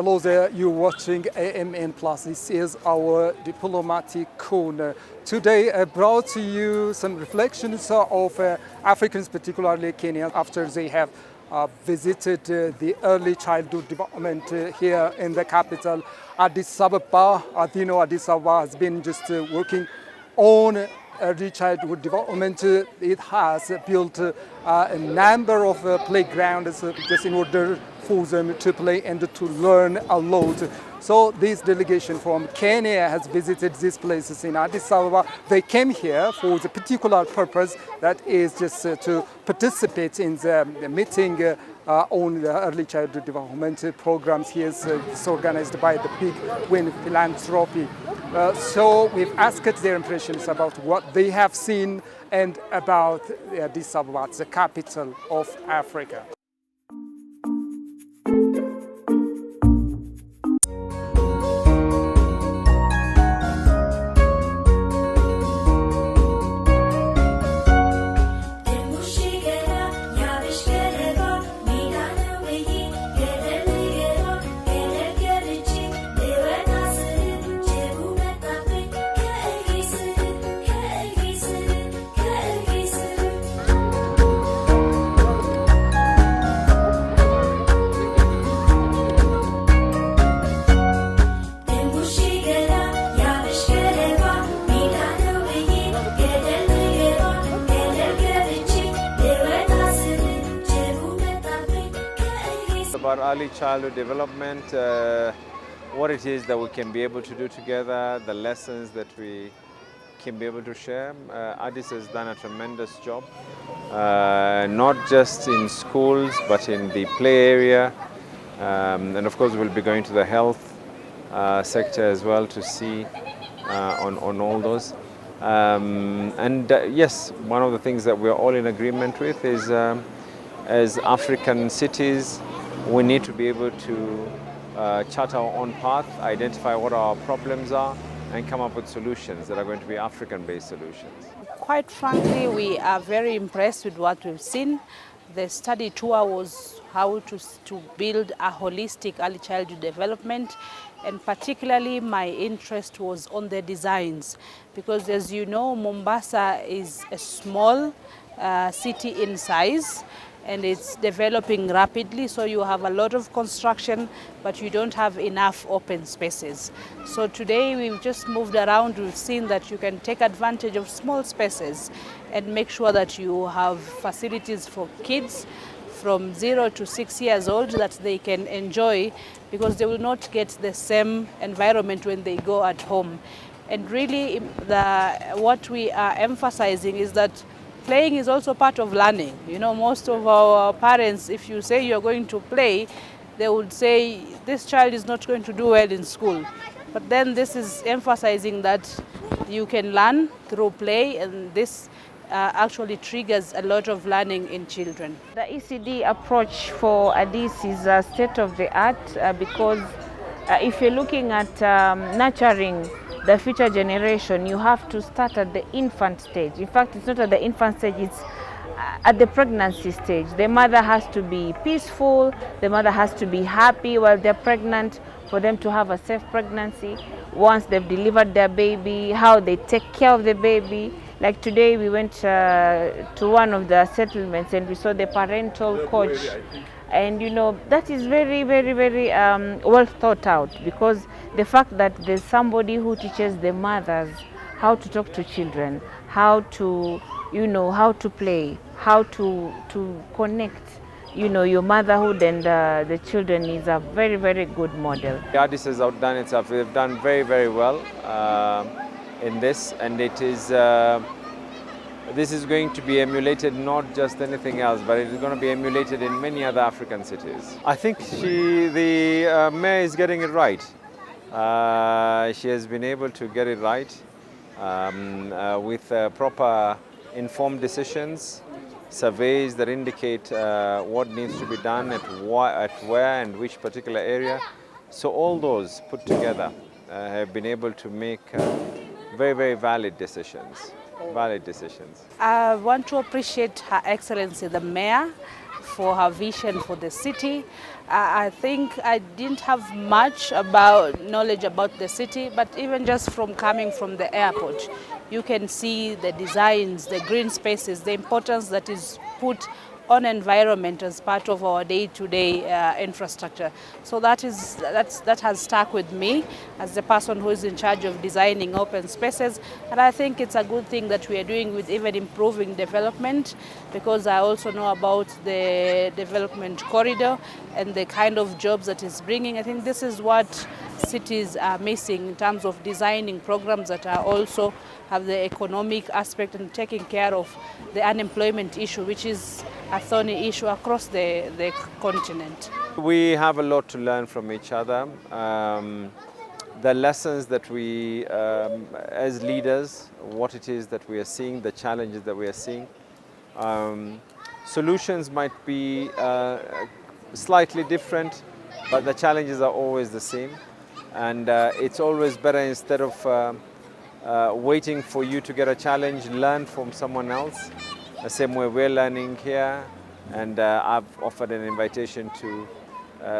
Hello there, you're watching AMN Plus. This is our diplomatic corner. Today I brought to you some reflections of Africans, particularly Kenyans, after they have visited the early childhood development here in the capital, Addis Ababa. As you know, Addis Ababa has been just working on early childhood development. It has built a number of playgrounds just in order for them to play and to learn a lot. So this delegation from Kenya has visited these places in Addis Ababa. They came here for the particular purpose that is just to participate in the meeting on the early childhood development programs here. It's organized by the Big Win Philanthropy. So we've asked their impressions about what they have seen and about Addis Ababa, the capital of Africa. About early childhood development, what it is that we can be able to do together, the lessons that we can be able to share. Addis has done a tremendous job, not just in schools, but in the play area. And of course, we'll be going to the health sector as well to see on all those. Yes, one of the things that we're all in agreement with is as African cities, we need to be able to chart our own path, identify what our problems are, and come up with solutions that are going to be African-based solutions. Quite frankly, we are very impressed with what we've seen. The study tour was how to build a holistic early childhood development, and particularly my interest was on the designs, because as you know, Mombasa is a small city in size, and it's developing rapidly, so you have a lot of construction, but you don't have enough open spaces. So today we've just moved around, we've seen that you can take advantage of small spaces and make sure that you have facilities for kids from 0 to 6 years old that they can enjoy, because they will not get the same environment when they go at home. And really what we are emphasizing is that playing is also part of learning. You know, most of our parents, if you say you're going to play, they would say this child is not going to do well in school. But then this is emphasizing that you can learn through play, and this actually triggers a lot of learning in children. The ECD approach for Addis is a state of the art because if you're looking at nurturing the future generation, you have to start at the infant stage. In fact, it's not at the infant stage, it's at the pregnancy stage. The mother has to be peaceful, the mother has to be happy while they're pregnant, for them to have a safe pregnancy. Once they've delivered their baby, how they take care of the baby. Like today we went to one of the settlements and we saw the parental coach. And you know, that is very, very, very well thought out, because the fact that there's somebody who teaches the mothers how to talk to children, how to, you know, how to play, how to connect, you know, your motherhood and the children is a very, very good model. Addis has outdone itself. They've done very, very well in this, and it is this is going to be emulated, not just anything else, but it is going to be emulated in many other African cities. I think the mayor is getting it right. She has been able to get it right with proper informed decisions, surveys that indicate what needs to be done at where and which particular area. So all those put together have been able to make very, very valid decisions. I want to appreciate Her Excellency the Mayor for her vision for the city. I think I didn't have much knowledge about the city, but even just from coming from the airport, you can see the designs, the green spaces, the importance that is put on environment as part of our day-to-day infrastructure. So that has stuck with me as the person who is in charge of designing open spaces. And I think it's a good thing that we are doing with even improving development, because I also know about the development corridor and the kind of jobs that is bringing. I think this is what cities are missing in terms of designing programs that are also have the economic aspect and taking care of the unemployment issue, which is a thorny issue across the continent. We have a lot to learn from each other. The lessons that we, as leaders, what it is that we are seeing, the challenges that we are seeing. Solutions might be slightly different, but the challenges are always the same. And it's always better, instead of waiting for you to get a challenge, learn from someone else. The same way we're learning here, and I've offered an invitation to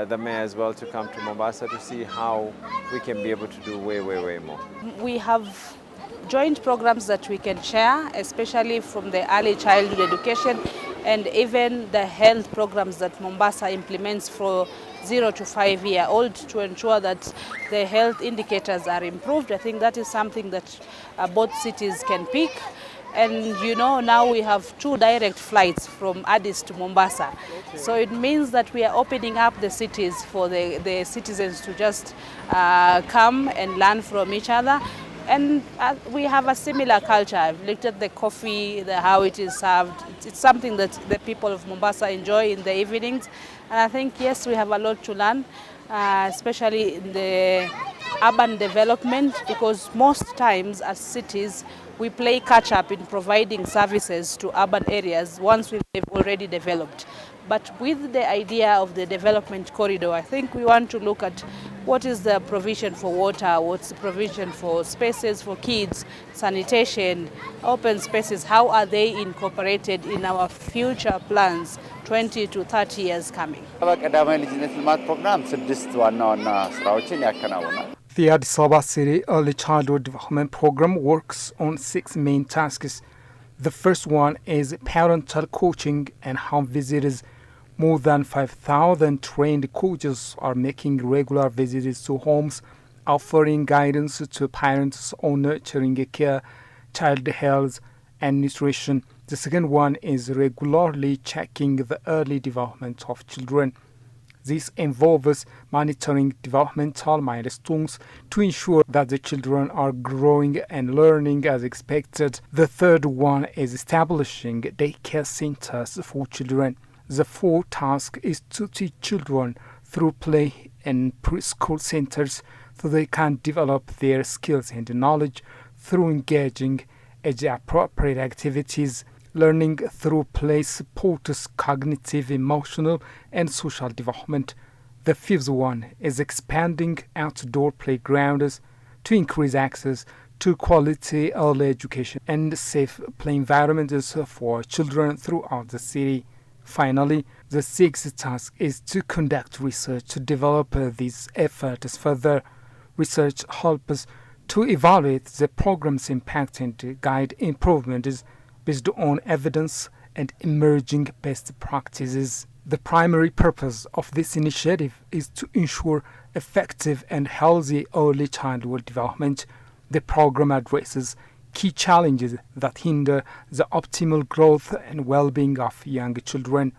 the mayor as well to come to Mombasa to see how we can be able to do way more. We have joint programs that we can share, especially from the early childhood education and even the health programs that Mombasa implements for 0 to 5 year old to ensure that the health indicators are improved. I think that is something that both cities can pick. And you know, now we have 2 direct flights from Addis to Mombasa. Okay. So it means that we are opening up the cities for the citizens to just come and learn from each other. And we have a similar culture. I've looked at the coffee, how it is served. It's something that the people of Mombasa enjoy in the evenings. And I think, yes, we have a lot to learn, especially in the urban development, because most times as cities, we play catch up in providing services to urban areas once we've already developed. But with the idea of the development corridor, I think we want to look at what is the provision for water, what's the provision for spaces for kids, sanitation, open spaces, how are they incorporated in our future plans 20 to 30 years coming. The Addis Ababa City Early Childhood Development Program works on 6 main tasks. The first one is parental coaching, and how visitors, more than 5,000 trained coaches, are making regular visits to homes, offering guidance to parents on nurturing care, child health, and nutrition. The second one is regularly checking the early development of children. This involves monitoring developmental milestones to ensure that the children are growing and learning as expected. The third one is establishing daycare centers for children. The fourth task is to teach children through play and preschool centers so they can develop their skills and knowledge through engaging age-appropriate activities. Learning through play supports cognitive, emotional, and social development. The fifth one is expanding outdoor playgrounds to increase access to quality early education and safe play environments for children throughout the city. Finally, the sixth task is to conduct research to develop these efforts further. Research helps to evaluate the program's impact and guide improvements based on evidence and emerging best practices. The primary purpose of this initiative is to ensure effective and healthy early childhood development. The program addresses key challenges that hinder the optimal growth and well-being of young children.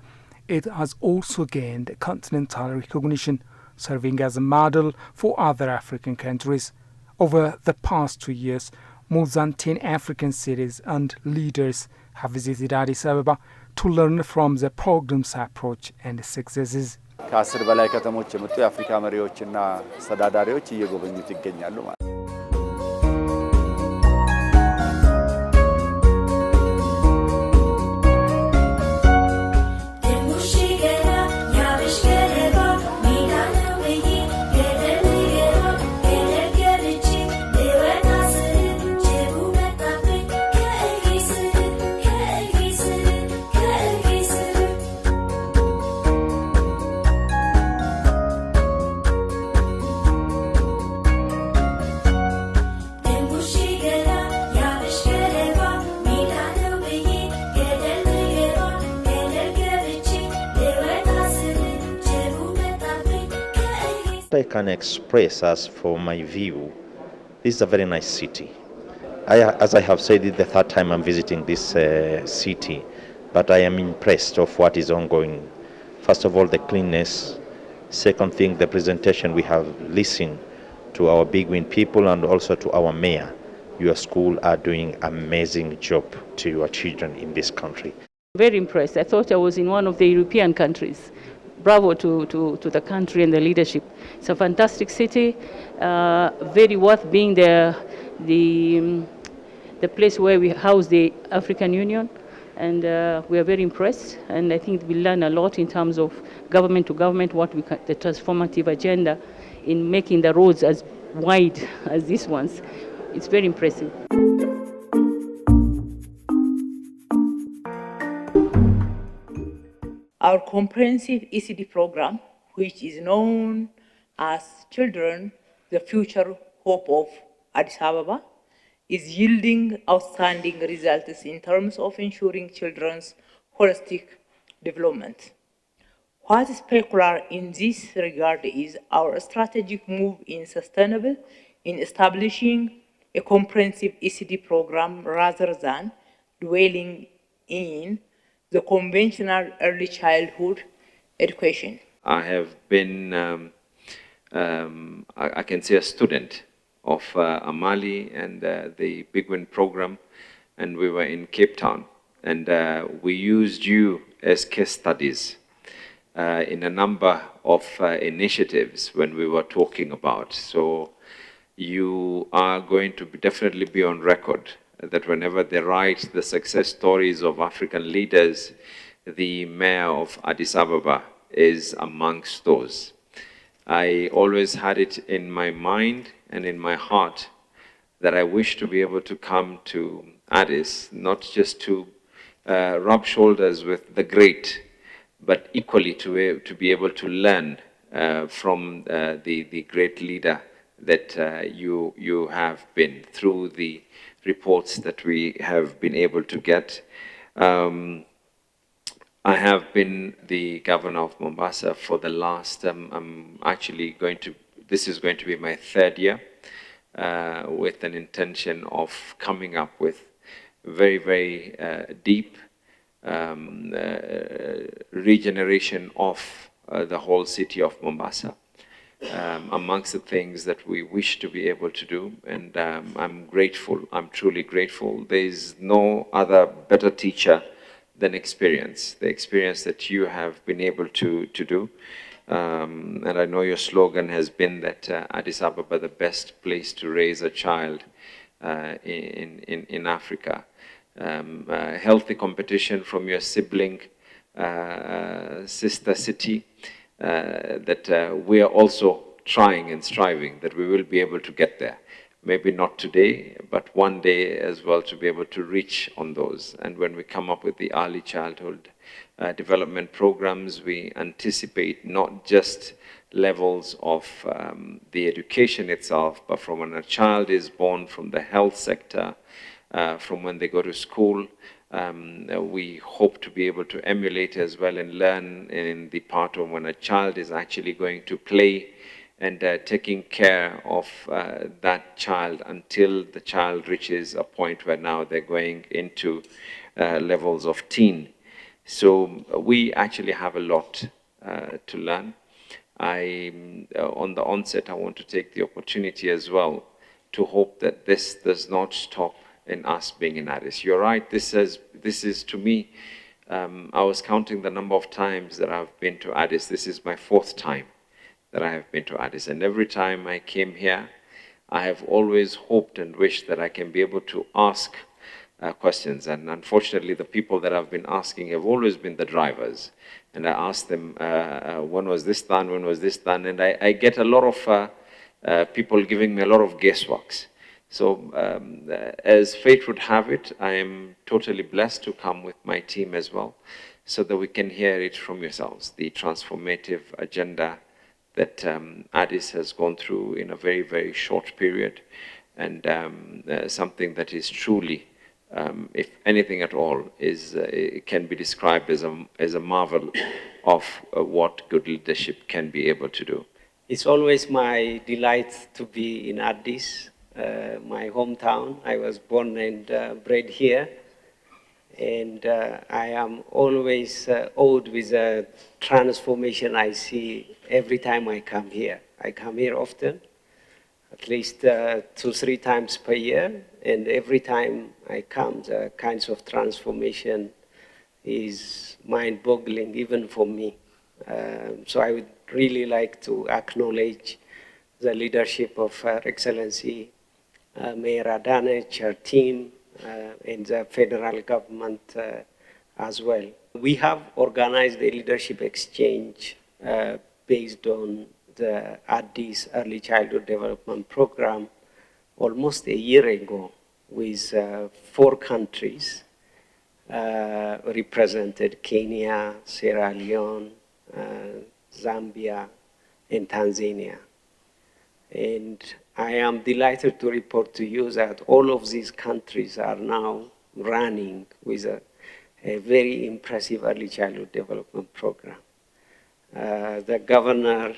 It has also gained continental recognition, serving as a model for other African countries. Over the past 2 years, more than 10 African cities and leaders have visited Addis Ababa to learn from the program's approach and successes. ከ10 በላይ ከተሞች የመጡ የአፍሪካ መሪዎችና አስተዳዳሪዎች እየጎበኙት ይገኛሉ ማለት ነው። I can express as for my view, this is a very nice city. As I have said, it's the third time I'm visiting this city, but I am impressed of what is ongoing. First of all, the cleanness. Second thing, the presentation. We have listened to our big win people and also to our mayor. Your school are doing amazing job to your children in this country. Very impressed. I thought I was in one of the European countries. Bravo to the country and the leadership. It's a fantastic city, very worth being the place where we house the African Union, and we are very impressed. And I think we learn a lot in terms of government to government, what we can, the transformative agenda in making the roads as wide as these ones. It's very impressive. Our comprehensive ECD program, which is known as Children, the Future Hope of Addis Ababa, is yielding outstanding results in terms of ensuring children's holistic development. What is peculiar in this regard is our strategic move in establishing a comprehensive ECD program rather than dwelling in the conventional early childhood education. I have been, I can say, a student of Amali and the Big Win program, and we were in Cape Town, and we used you as case studies in a number of initiatives when we were talking about. So you are going to definitely be on record that whenever they write the success stories of African leaders, the mayor of Addis Ababa is amongst those. I always had it in my mind and in my heart that I wish to be able to come to Addis, not just to rub shoulders with the great, but equally to be able to learn from the great leader that you have been through the reports that we have been able to get. I have been the governor of Mombasa for the last, I'm actually this is going to be my third year with an intention of coming up with very, very deep regeneration of the whole city of Mombasa. Amongst the things that we wish to be able to do, and I'm grateful, I'm truly grateful. There is no other better teacher than experience, the experience that you have been able to do. And I know your slogan has been that Addis Ababa, the best place to raise a child in Africa. Healthy competition from your sibling sister city, that we are also trying and striving that we will be able to get there. Maybe not today, but one day as well, to be able to reach on those. And when we come up with the early childhood development programs, we anticipate not just levels of the education itself, but from when a child is born, from the health sector, from when they go to school. We hope to be able to emulate as well and learn in the part of when a child is actually going to play and taking care of that child until the child reaches a point where now they're going into levels of teen. So we actually have a lot to learn. On the onset, I want to take the opportunity as well to hope that this does not stop in us being in Addis. You're right, this is to me, I was counting the number of times that I've been to Addis. This is my 4th time that I have been to Addis. And every time I came here, I have always hoped and wished that I can be able to ask questions. And unfortunately, the people that I've been asking have always been the drivers. And I ask them, when was this done, when was this done? And I get a lot of people giving me a lot of guessworks. So as fate would have it, I am totally blessed to come with my team as well, so that we can hear it from yourselves, the transformative agenda that Addis has gone through in a very, very short period, and something that is truly, if anything at all, it can be described as a marvel of what good leadership can be able to do. It's always my delight to be in Addis, my hometown. I was born and bred here. And I am always awed with the transformation I see every time I come here. I come here often, at least 2-3 times per year. And every time I come, the kinds of transformation is mind-boggling, even for me. So I would really like to acknowledge the leadership of Her Excellency Mayor Adanech, her team, and the federal government as well. We have organized a leadership exchange based on the Addis Early Childhood Development Program almost a year ago with 4 countries represented: Kenya, Sierra Leone, Zambia, and Tanzania. And I am delighted to report to you that all of these countries are now running with a very impressive early childhood development program. The governor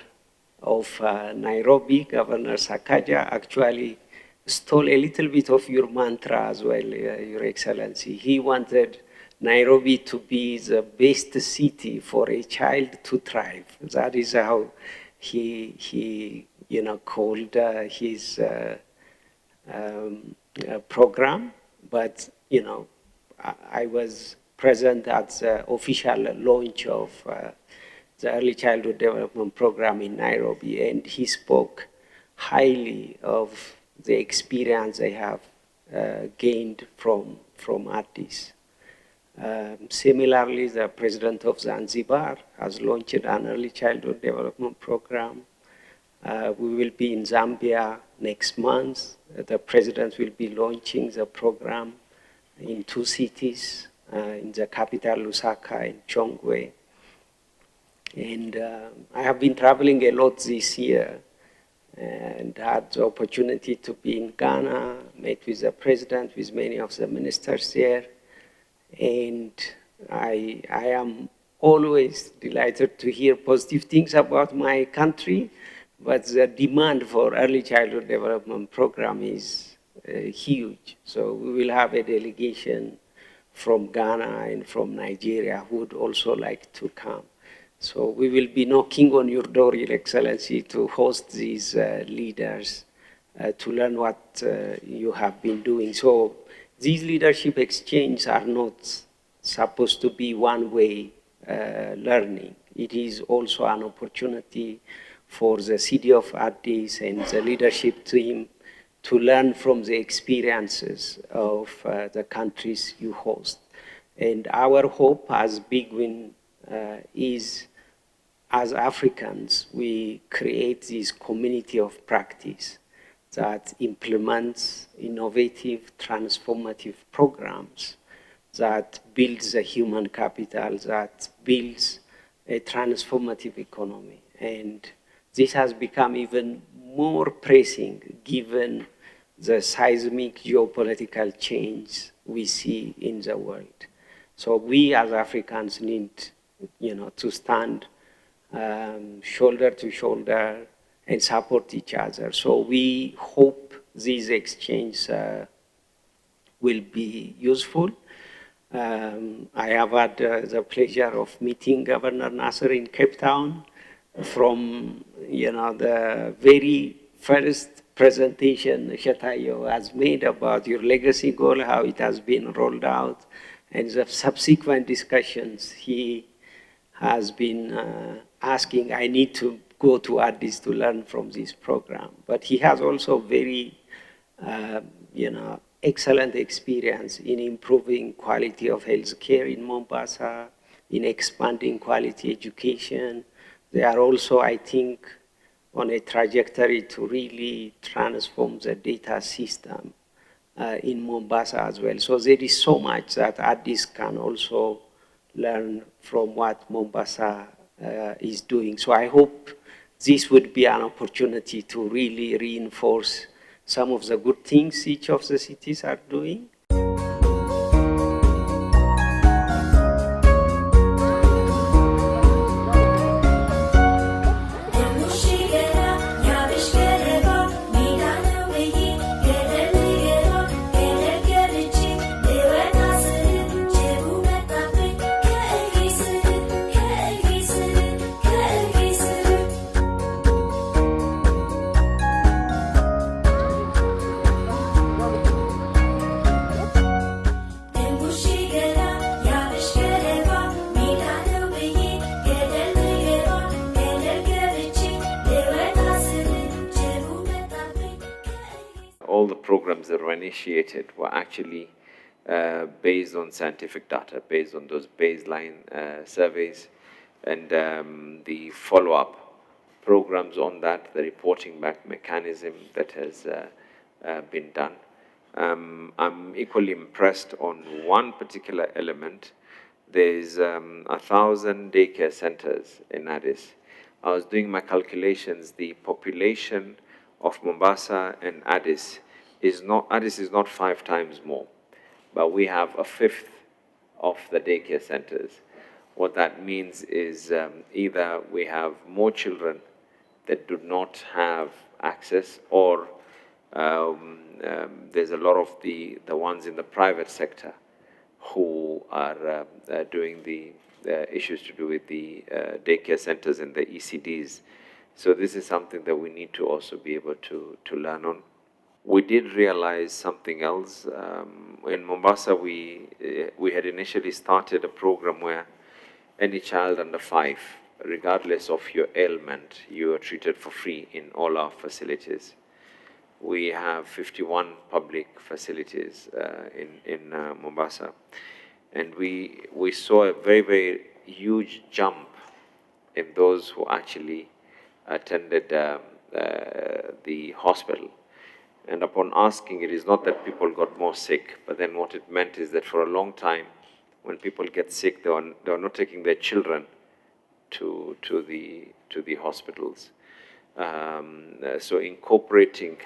of Nairobi, Governor Sakaja, actually stole a little bit of your mantra as well, Your Excellency. He wanted Nairobi to be the best city for a child to thrive. That is how he called his program. But, I was present at the official launch of the Early Childhood Development Program in Nairobi, and he spoke highly of the experience they have gained from Addis. Similarly, the president of Zanzibar has launched an early childhood development program. We will be in Zambia next month. The president will be launching the program in 2 cities, in the capital Lusaka and Chongwe. And I have been traveling a lot this year and had the opportunity to be in Ghana, met with the president, with many of the ministers there. And I am always delighted to hear positive things about my country, but the demand for early childhood development program is huge. So we will have a delegation from Ghana and from Nigeria who would also like to come. So we will be knocking on your door, Your Excellency, to host these leaders to learn what you have been doing. So these leadership exchanges are not supposed to be one-way learning. It is also an opportunity for the city of Addis and the leadership team to learn from the experiences of the countries you host. And our hope as Big Win is, as Africans, we create this community of practice that implements innovative, transformative programs that builds the human capital, that builds a transformative economy. And this has become even more pressing given the seismic geopolitical change we see in the world. So we as Africans need, to stand shoulder to shoulder and support each other. So we hope these exchanges will be useful. I have had the pleasure of meeting Governor Nasser in Cape Town. From the very first presentation Shatayo has made about your legacy goal, how it has been rolled out, and the subsequent discussions he has been asking, I need to go to Addis to learn from this program. But he has also very, excellent experience in improving quality of health care in Mombasa, in expanding quality education. They are also, I think, on a trajectory to really transform the data system in Mombasa as well. So there is so much that Addis can also learn from what Mombasa is doing. So I hope this would be an opportunity to really reinforce some of the good things each of the cities are doing. She get out. programs that were initiated were actually based on scientific data, based on those baseline surveys, and the follow-up programs on that, the reporting back mechanism that has been done. I'm equally impressed on one particular element. There's 1,000 daycare centers in Addis. I was doing my calculations. The population of Mombasa and Addis is not 5 times more, but we have a fifth of the daycare centers. What that means is either we have more children that do not have access, or there's a lot of the ones in the private sector who are doing the issues to do with the daycare centers and the ECDs. So this is something that we need to also be able to learn on. We did realize something else. In Mombasa, we had initially started a program where any child under 5, regardless of your ailment, you are treated for free in all our facilities. We have 51 public facilities in Mombasa, and we saw a very, very huge jump in those who actually attended the hospital. And upon asking, it is not that people got more sick, but then what it meant is that for a long time, when people get sick, they are not taking their children to the hospitals. So incorporating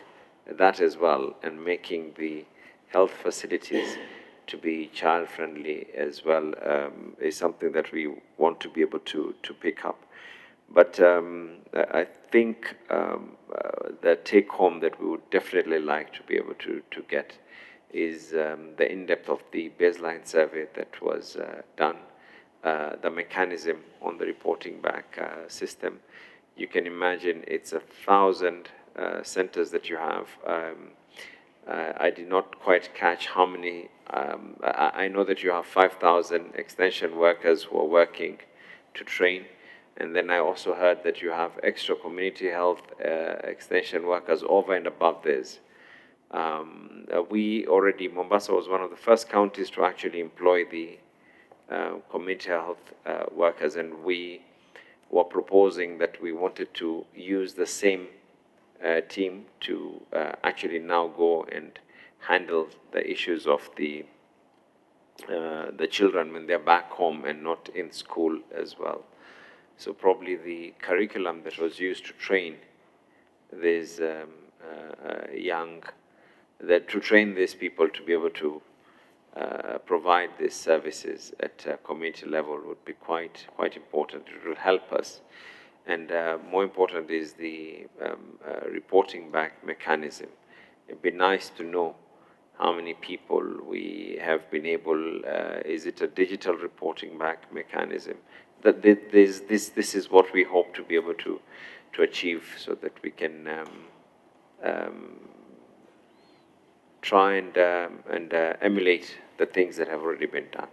that as well and making the health facilities to be child-friendly as well is something that we want to be able to pick up. But I think the take-home that we would definitely like to be able to get is the in-depth of the baseline survey that was done, the mechanism on the reporting back system. You can imagine it's 1,000 centers that you have. I did not quite catch how many. I know that you have 5,000 extension workers who are working to train. And then I also heard that you have extra community health extension workers over and above this. Mombasa was one of the first counties to actually employ the community health workers, and we were proposing that we wanted to use the same team to actually now go and handle the issues of the children when they're back home and not in school as well. So probably the curriculum that was used to train these to train these people to be able to provide these services at community level would be quite important. It will help us. And more important is the reporting back mechanism. It'd be nice to know how many people we have been able, is it a digital reporting back mechanism? That this is what we hope to be able to achieve, so that we can try and emulate the things that have already been done.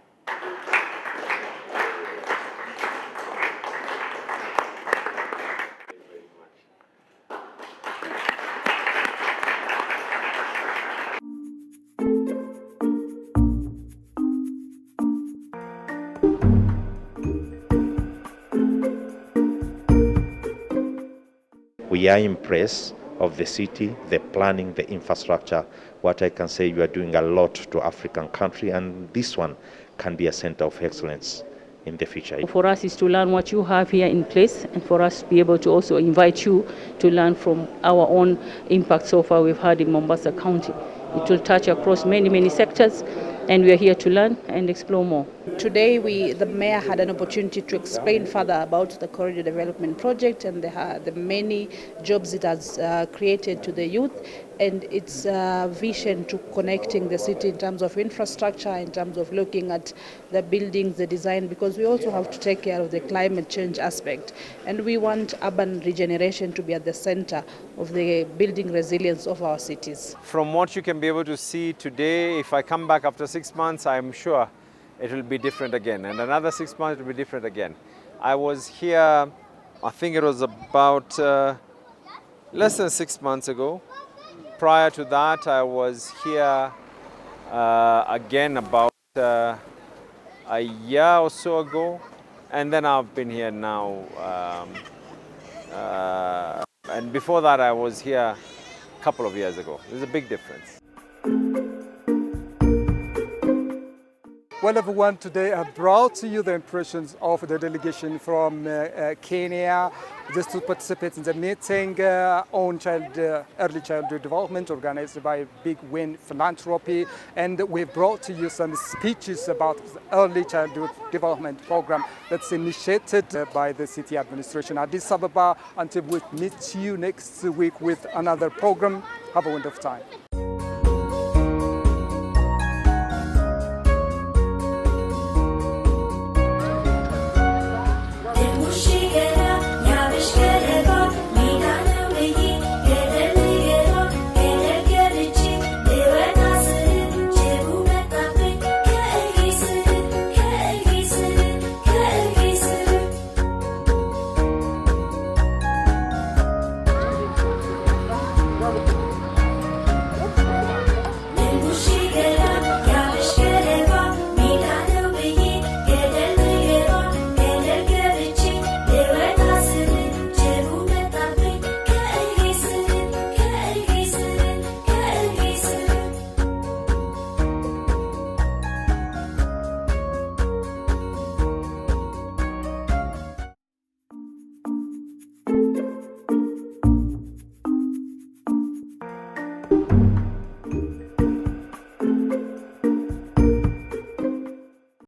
We are impressed of the city, the planning, the infrastructure. What I can say, you are doing a lot to African country, and this one can be a center of excellence in the future. For us is to learn what you have here in place, and for us to be able to also invite you to learn from our own impact so far we've had in Mombasa County. It will touch across many sectors, and we are here to learn and explore more. Today, the mayor had an opportunity to explain further about the corridor development project and the many jobs it has created to the youth, and its vision to connecting the city in terms of infrastructure, in terms of looking at the buildings, the design, because we also have to take care of the climate change aspect, and we want urban regeneration to be at the center of the building resilience of our cities. From what you can be able to see today, if I come back after 6 months, I'm sure it will be different again, and another 6 months it will be different again. I was here, I think it was about less than 6 months ago, prior to that, I was here again about a year or so ago, and then I've been here now. And before that, I was here a couple of years ago. There's a big difference. Well, everyone, today I brought to you the impressions of the delegation from Kenya just to participate in the meeting on early childhood development organized by Big Win Philanthropy. And we brought to you some speeches about the early childhood development program that's initiated by the city administration Addis Ababa. Until we meet you next week with another program, have a wonderful time.